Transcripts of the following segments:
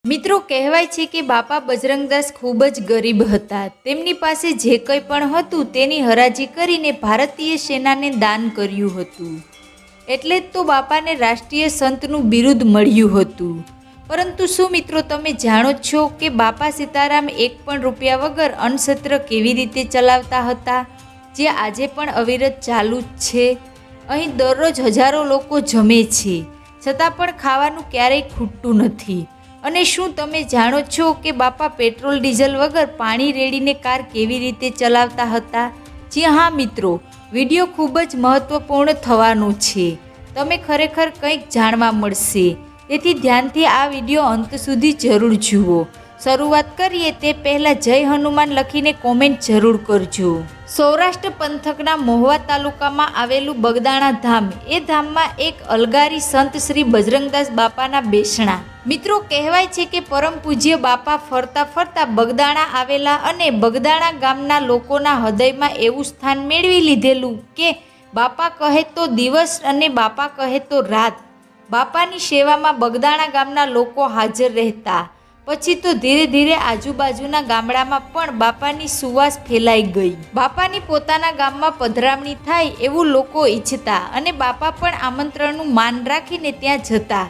મિત્રો કહેવાય છે કે બાપા બજરંગદાસ ખૂબ જ ગરીબ હતા। તેમની પાસે જે કંઈ પણ હતું તેની હરાજી કરીને ભારતીય સેનાને દાન કર્યું હતું। એટલે જ તો બાપાને રાષ્ટ્રીય સંતનું બિરુદ મળ્યું હતું। પરંતુ શું મિત્રો તમે જાણો છો કે બાપા સીતારામ એક પણ રૂપિયા વગર અન્નક્ષેત્ર કેવી રીતે ચલાવતા હતા, જે આજે પણ અવિરત ચાલુ જ છે। અહીં દરરોજ હજારો લોકો જમે છે, છતાં પણ ખાવાનું ક્યારેય ખૂટતું નથી। અને શું તમે જાણો છો કે બાપા પેટ્રોલ ડીઝલ વગર પાણી રેડીને કાર કેવી રીતે ચલાવતા હતા? જી હા મિત્રો, વિડીયો ખૂબ જ મહત્વપૂર્ણ થવાનો છે। તમે ખરેખર કંઈક જાણવા મળશે, તેથી ધ્યાનથી આ વિડીયો અંત સુધી જરૂર જુઓ। શરૂઆત કરીએ તે પહેલાં જય હનુમાન લખીને કોમેન્ટ જરૂર કરજો। સૌરાષ્ટ્ર પંથકના મહુવા તાલુકામાં આવેલું બગદાણા ધામ, એ ધામમાં એક અલગારી સંત શ્રી બજરંગદાસ બાપાના બેસણા। મિત્રો કહેવાય છે કે પરમ પૂજ્ય બાપા ફરતા ફરતા બગદાણા આવેલા અને બગદાણા ગામના લોકોના હૃદયમાં એવું સ્થાન મેળવી લીધેલું કે બાપા કહે તો દિવસ અને બાપા કહે તો રાત બાપાની સેવામાં બગદાણા ગામના લોકો હાજર રહેતા। પછી તો ધીરે ધીરે આજુબાજુના ગામડામાં પણ બાપાની સુવાસ ફેલાઈ ગઈ। બાપાની પોતાના ગામમાં પધરામણી થાય એવું લોકો ઈચ્છતા અને બાપા પણ આમંત્રણનું માન રાખીને ત્યાં જતા।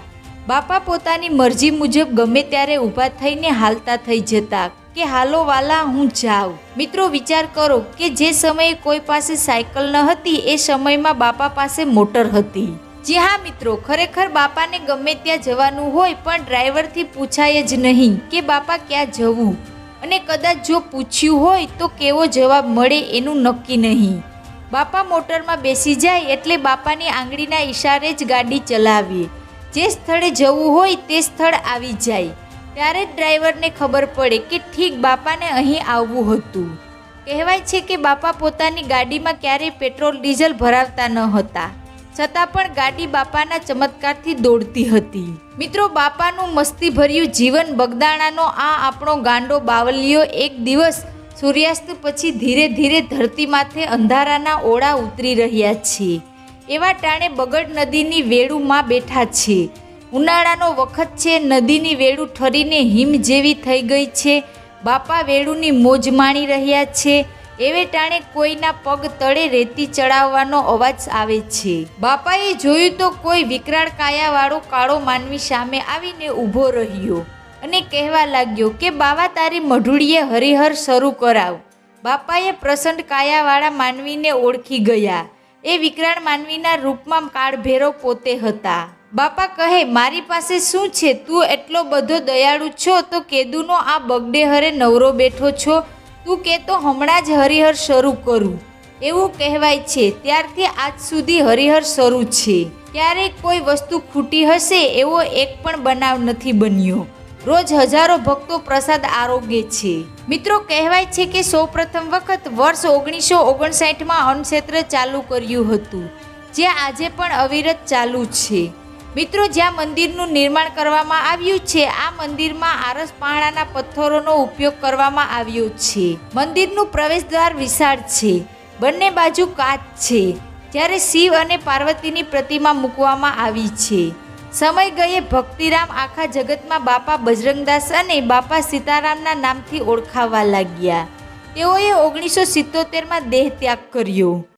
બાપા પોતાની મરજી મુજબ ગમે ત્યારે ઊભા થઈને હાલતા થઈ જતા કે હાલો વાલા હું જાઉં। મિત્રો વિચાર કરો કે જે સમયે કોઈ પાસે સાયકલ ન હતી એ સમયમાં બાપા પાસે મોટર હતી। જી હા મિત્રો, ખરેખર બાપાને ગમે ત્યાં જવાનું હોય પણ ડ્રાઈવરથી પૂછાય જ નહીં કે બાપા ક્યાં જવું, અને કદાચ જો પૂછ્યું હોય તો કેવો જવાબ મળે એનું નક્કી નહીં। બાપા મોટરમાં બેસી જાય એટલે બાપાની આંગળીના ઈશારે જ ગાડી ચલાવીએ। જે સ્થળે જવું હોય તે સ્થળ આવી જાય, ત્યારે જ ડ્રાઈવરને ખબર પડે કે ઠીક બાપાને અહીં આવવું હતું। કહેવાય છે કે બાપા પોતાની ગાડીમાં ક્યારેય પેટ્રોલ ડીઝલ ભરાવતા ન હતા, છતાં પણ ગાડી બાપાના ચમત્કારથી દોડતી હતી। મિત્રો બાપાનું મસ્તીભર્યું જીવન બગદાણાનો આ આપણો ગાંડો બાવલિયો એક દિવસ સૂર્યાસ્ત પછી ધીરે ધીરે ધરતી માથે અંધારાના ઓળા ઉતરી રહ્યા છે। એવા ટાણે બગડ નદીની વેળુમાં બેઠા છે। ઉનાળાનો વખત છે, નદીની વેળુ ઠરીને હિમ જેવી થઈ ગઈ છે। બાપા વેળુની મોજ માણી રહ્યા છે। એવે ટાણે કોઈના પગ તળે રેતી ચડાવવાનો અવાજ આવે છે। બાપાએ જોયું તો કોઈ વિકરાળ કાયાવાળો કાળો માનવી સામે આવીને ઊભો રહ્યો અને કહેવા લાગ્યો કે બાવા તારી મઢુડીએ હરિહર શરૂ કરાવ। બાપાએ પ્રસન્ન કાયાવાળા માનવીને ઓળખી ગયા। એ વિકરાળ માનવીના રૂપમાં કાળભૈરવ પોતે હતા। બાપા કહે મારી પાસે શું છે, તું એટલો બધો દયાળુ છો તો કેદુનો આ બગડે હરે નવરો બેઠો છો, તું કે તો હમણાં જ હરિહર શરૂ કરું। એવું કહેવાય છે ત્યારથી આજ સુધી હરિહર શરૂ છે। ક્યારેય કોઈ વસ્તુ ખૂટી હશે એવો એક પણ બનાવ નથી બન્યો। રોજ હજારો ભક્તો પ્રસાદ આરોગે છે। મિત્રો કહેવાય છે કે સૌપ્રથમ વખત વર્ષ 1959માં અન્નક્ષેત્ર ચાલુ કર્યું હતું, જે આજે પણ અવિરત ચાલુ છે। મિત્રો જ્યાં મંદિરનું નિર્માણ કરવામાં આવ્યું છે, આ મંદિરમાં આરસ પહાડાના પથ્થરોનો ઉપયોગ કરવામાં આવ્યો છે। મંદિરનું પ્રવેશદ્વાર વિશાળ છે, બંને બાજુ કાચ છે, જ્યારે શિવ અને પાર્વતીની પ્રતિમા મૂકવામાં આવી છે। સમય ગયે ભક્તિરામ આખા જગતમાં બાપા બજરંગદાસ અને બાપા સીતારામના નામથી ઓળખાવા લાગ્યા। તેઓએ 1977માં દેહ ત્યાગ કર્યો।